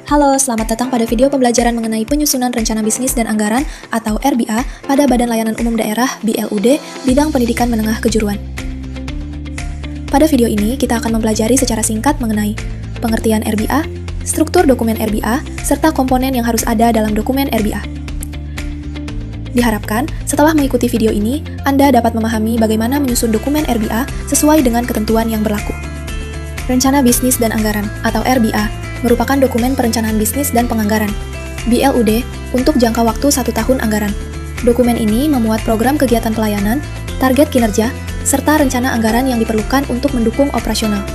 Halo, selamat datang pada video pembelajaran mengenai penyusunan rencana bisnis dan anggaran atau RBA pada Badan Layanan Umum Daerah BLUD bidang pendidikan menengah kejuruan. Pada video ini, kita akan mempelajari secara singkat mengenai pengertian RBA, struktur dokumen RBA, serta komponen yang harus ada dalam dokumen RBA. Diharapkan, setelah mengikuti video ini, Anda dapat memahami bagaimana menyusun dokumen RBA sesuai dengan ketentuan yang berlaku. Rencana Bisnis dan Anggaran atau RBA merupakan dokumen perencanaan bisnis dan penganggaran BLUD untuk jangka waktu 1 tahun anggaran. Dokumen ini memuat program kegiatan pelayanan, target kinerja, serta rencana anggaran yang diperlukan untuk mendukung operasional.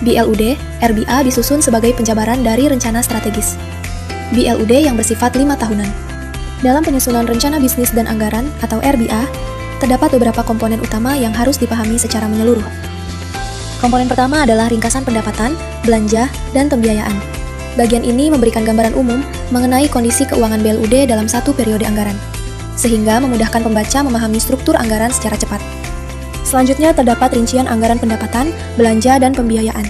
BLUD, RBA disusun sebagai penjabaran dari rencana strategis BLUD yang bersifat 5 tahunan. Dalam penyusunan rencana bisnis dan anggaran atau RBA, terdapat beberapa komponen utama yang harus dipahami secara menyeluruh. Komponen pertama adalah ringkasan pendapatan, belanja, dan pembiayaan. Bagian ini memberikan gambaran umum mengenai kondisi keuangan BLUD dalam satu periode anggaran, sehingga memudahkan pembaca memahami struktur anggaran secara cepat. Selanjutnya terdapat rincian anggaran pendapatan, belanja, dan pembiayaan.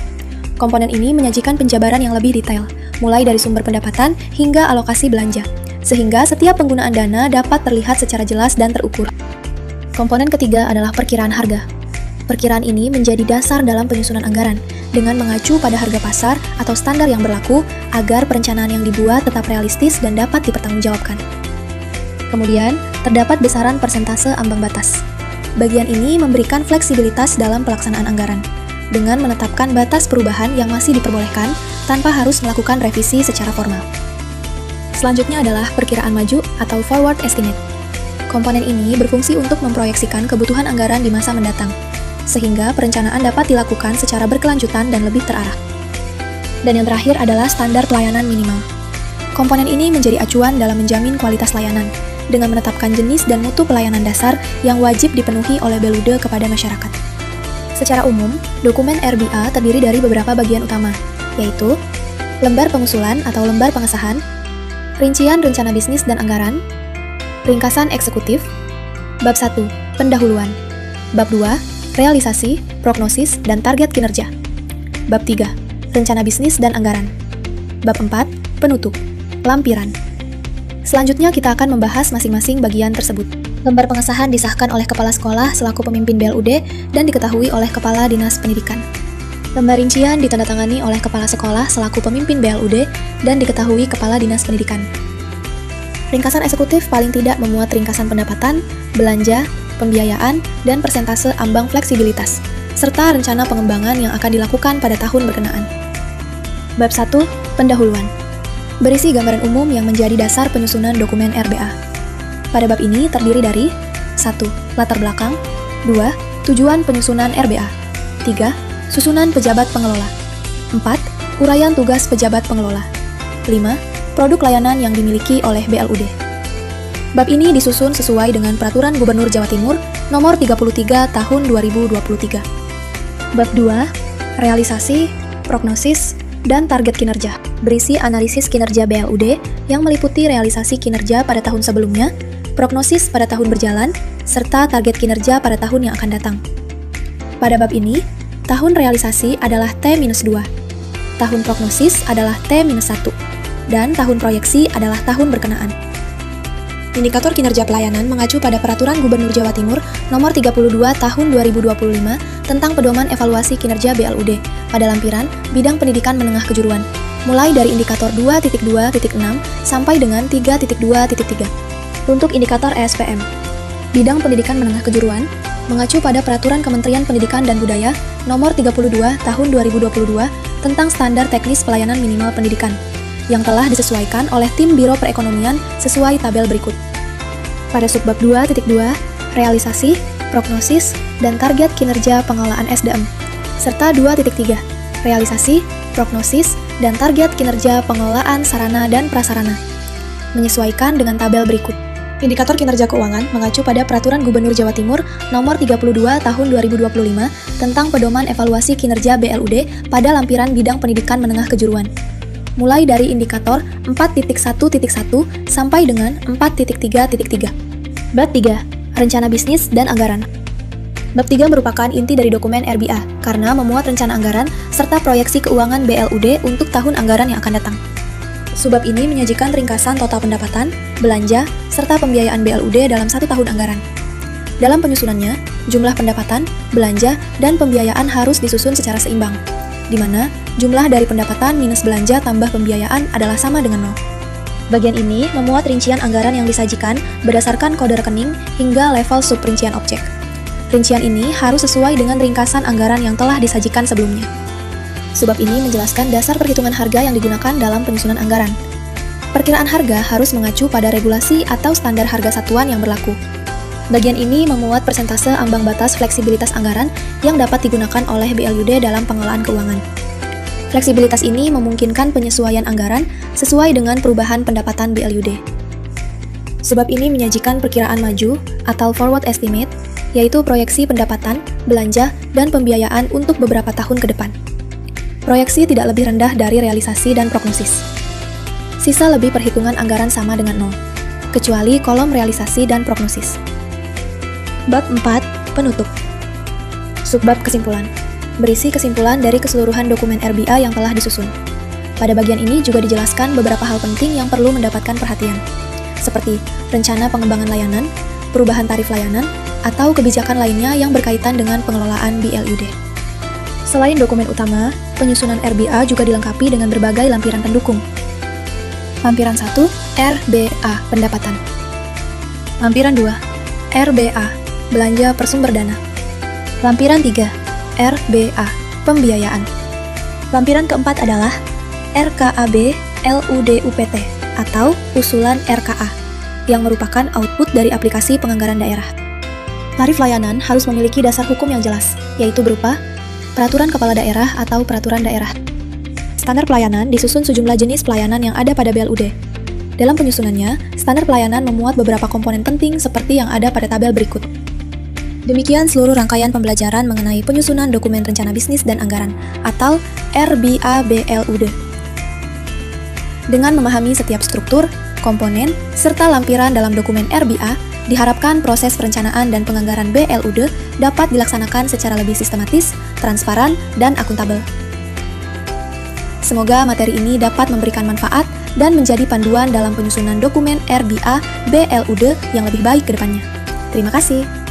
Komponen ini menyajikan penjabaran yang lebih detail, mulai dari sumber pendapatan hingga alokasi belanja, sehingga setiap penggunaan dana dapat terlihat secara jelas dan terukur. Komponen ketiga adalah perkiraan harga. Perkiraan ini menjadi dasar dalam penyusunan anggaran dengan mengacu pada harga pasar atau standar yang berlaku agar perencanaan yang dibuat tetap realistis dan dapat dipertanggungjawabkan. Kemudian, terdapat besaran persentase ambang batas. Bagian ini memberikan fleksibilitas dalam pelaksanaan anggaran dengan menetapkan batas perubahan yang masih diperbolehkan tanpa harus melakukan revisi secara formal. Selanjutnya adalah perkiraan maju atau forward estimate. Komponen ini berfungsi untuk memproyeksikan kebutuhan anggaran di masa mendatang, sehingga perencanaan dapat dilakukan secara berkelanjutan dan lebih terarah. Dan yang terakhir adalah standar pelayanan minimal. Komponen ini menjadi acuan dalam menjamin kualitas layanan, dengan menetapkan jenis dan mutu pelayanan dasar yang wajib dipenuhi oleh BLUD kepada masyarakat. Secara umum, dokumen RBA terdiri dari beberapa bagian utama, yaitu lembar pengusulan atau lembar pengesahan, rincian rencana bisnis dan anggaran, ringkasan eksekutif, bab 1, pendahuluan, bab 2, realisasi, prognosis, dan target kinerja. Bab 3, rencana bisnis dan anggaran. Bab 4, penutup, lampiran. Selanjutnya kita akan membahas masing-masing bagian tersebut. Lembar pengesahan disahkan oleh kepala sekolah selaku pemimpin BLUD dan diketahui oleh kepala dinas pendidikan. Lembar rincian ditandatangani oleh kepala sekolah selaku pemimpin BLUD dan diketahui kepala dinas pendidikan. Ringkasan eksekutif paling tidak memuat ringkasan pendapatan, belanja, pembiayaan, dan persentase ambang fleksibilitas, serta rencana pengembangan yang akan dilakukan pada tahun berkenaan. Bab 1, pendahuluan. Berisi gambaran umum yang menjadi dasar penyusunan dokumen RBA. Pada bab ini terdiri dari 1. Latar belakang 2. Tujuan penyusunan RBA 3. Susunan pejabat pengelola 4. Uraian tugas pejabat pengelola 5. Produk layanan yang dimiliki oleh BLUD. Bab ini disusun sesuai dengan Peraturan Gubernur Jawa Timur Nomor 33 Tahun 2023. Bab 2, realisasi, prognosis, dan target kinerja. Berisi analisis kinerja BLUD yang meliputi realisasi kinerja pada tahun sebelumnya, prognosis pada tahun berjalan, serta target kinerja pada tahun yang akan datang. Pada bab ini, tahun realisasi adalah T-2, tahun prognosis adalah T-1, dan tahun proyeksi adalah tahun berkenaan. Indikator kinerja pelayanan mengacu pada Peraturan Gubernur Jawa Timur Nomor 32 Tahun 2025 tentang pedoman evaluasi kinerja BLUD pada lampiran bidang pendidikan menengah kejuruan, mulai dari indikator 2.2.6 sampai dengan 3.2.3. Untuk indikator ESPM, bidang pendidikan menengah kejuruan mengacu pada Peraturan Kementerian Pendidikan dan Budaya Nomor 32 Tahun 2022 tentang standar teknis pelayanan minimal pendidikan, yang telah disesuaikan oleh tim Biro Perekonomian sesuai tabel berikut. Pada subbab 2.2, realisasi, prognosis, dan target kinerja pengelolaan SDM, serta 2.3, realisasi, prognosis, dan target kinerja pengelolaan sarana dan prasarana, menyesuaikan dengan tabel berikut. Indikator kinerja keuangan mengacu pada Peraturan Gubernur Jawa Timur Nomor 32 Tahun 2025 tentang pedoman evaluasi kinerja BLUD pada lampiran bidang pendidikan menengah kejuruan, mulai dari indikator 4.1.1 sampai dengan 4.3.3. Bab 3, rencana bisnis dan anggaran. Bab 3 merupakan inti dari dokumen RBA karena memuat rencana anggaran serta proyeksi keuangan BLUD untuk tahun anggaran yang akan datang. Subbab ini menyajikan ringkasan total pendapatan, belanja, serta pembiayaan BLUD dalam 1 tahun anggaran. Dalam penyusunannya, jumlah pendapatan, belanja, dan pembiayaan harus disusun secara seimbang, di mana jumlah dari pendapatan minus belanja tambah pembiayaan adalah sama dengan 0. Bagian ini memuat rincian anggaran yang disajikan berdasarkan kode rekening hingga level subprincian objek. Rincian ini harus sesuai dengan ringkasan anggaran yang telah disajikan sebelumnya. Subbab ini menjelaskan dasar perhitungan harga yang digunakan dalam penyusunan anggaran. Perkiraan harga harus mengacu pada regulasi atau standar harga satuan yang berlaku. Bagian ini memuat persentase ambang batas fleksibilitas anggaran yang dapat digunakan oleh BLUD dalam pengelolaan keuangan. Fleksibilitas ini memungkinkan penyesuaian anggaran sesuai dengan perubahan pendapatan BLUD. Subbab ini menyajikan perkiraan maju atau forward estimate, yaitu proyeksi pendapatan, belanja, dan pembiayaan untuk beberapa tahun ke depan. Proyeksi tidak lebih rendah dari realisasi dan prognosis. Sisa lebih perhitungan anggaran sama dengan 0, kecuali kolom realisasi dan prognosis. Bab 4. Penutup. Subbab kesimpulan. Berisi kesimpulan dari keseluruhan dokumen RBA yang telah disusun. Pada bagian ini juga dijelaskan beberapa hal penting yang perlu mendapatkan perhatian, seperti rencana pengembangan layanan, perubahan tarif layanan, atau kebijakan lainnya yang berkaitan dengan pengelolaan BLUD. Selain dokumen utama, penyusunan RBA juga dilengkapi dengan berbagai lampiran pendukung. Lampiran 1, RBA, pendapatan. Lampiran 2, RBA, belanja bersumber dana. Lampiran 3, RBA, pembiayaan. Lampiran keempat adalah RKAB LUDUPT atau usulan RKA, yang merupakan output dari aplikasi penganggaran daerah. Tarif layanan harus memiliki dasar hukum yang jelas, yaitu berupa Peraturan Kepala Daerah atau Peraturan Daerah. Standar pelayanan disusun sejumlah jenis pelayanan yang ada pada BLUD. Dalam penyusunannya, standar pelayanan memuat beberapa komponen penting seperti yang ada pada tabel berikut. Demikian seluruh rangkaian pembelajaran mengenai penyusunan dokumen rencana bisnis dan anggaran atau RBA BLUD. Dengan memahami setiap struktur, komponen, serta lampiran dalam dokumen RBA, diharapkan proses perencanaan dan penganggaran BLUD dapat dilaksanakan secara lebih sistematis, transparan, dan akuntabel. Semoga materi ini dapat memberikan manfaat dan menjadi panduan dalam penyusunan dokumen RBA BLUD yang lebih baik ke depannya. Terima kasih.